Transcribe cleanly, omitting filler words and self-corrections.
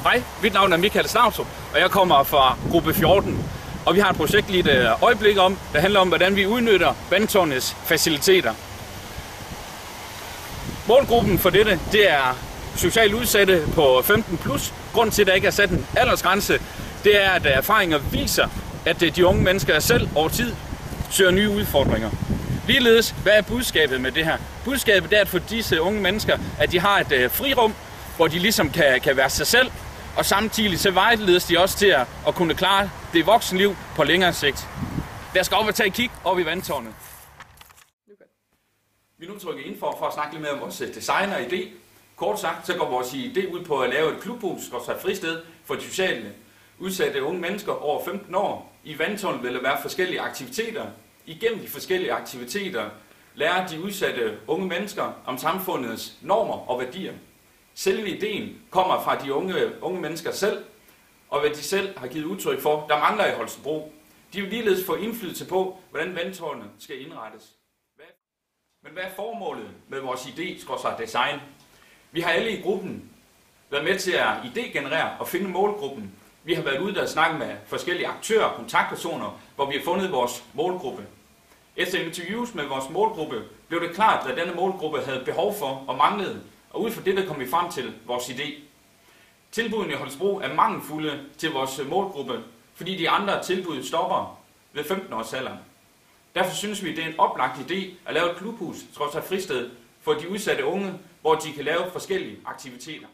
Hej, mit navn er Michael Snavstrup, og jeg kommer fra gruppe 14. Og vi har et projekt lige et øjeblik der handler om, hvordan vi udnytter vandtårnets faciliteter. Målgruppen for dette, det er socialt udsatte på 15+. Grunden til, at der ikke er sat en aldersgrænse, det er, at erfaringer viser, at de unge mennesker selv over tid søger nye udfordringer. Ligeledes, hvad er budskabet med det her? Budskabet er, at for disse unge mennesker, at de har et frirum, hvor de ligesom kan være sig selv, og samtidig så vejledes de også til at kunne klare det voksenliv på længere sigt. Lad os gå op og tage et kig op i vandtårnet. Vi er nu trykket ind for at snakke lidt mere om vores design og idé. Kort sagt, så går vores idé ud på at lave et klubhus og et fristed for de sociale udsatte unge mennesker over 15 år. I vandtårnet vil der være forskellige aktiviteter. Igennem de forskellige aktiviteter lærer de udsatte unge mennesker om samfundets normer og værdier. Selve ideen kommer fra de unge mennesker selv, og hvad de selv har givet udtryk for, der mangler i Holstebro. De vil ligeledes få indflydelse på, hvordan vandtårnet skal indrettes. Men hvad er formålet med vores idé-design? Vi har alle i gruppen været med til at idégenerere og finde målgruppen. Vi har været ude og snakke med forskellige aktører og kontaktpersoner, hvor vi har fundet vores målgruppe. Efter interviews med vores målgruppe blev det klart, at denne målgruppe havde behov for og manglede, og ud fra det kom vi frem til vores idé. Tilbudene i Holstebro er mangelfulde til vores målgruppe, fordi de andre tilbud stopper ved 15-årsalderen. Derfor synes vi, det er en oplagt idé at lave et klubhus, trods et fristed, for de udsatte unge, hvor de kan lave forskellige aktiviteter.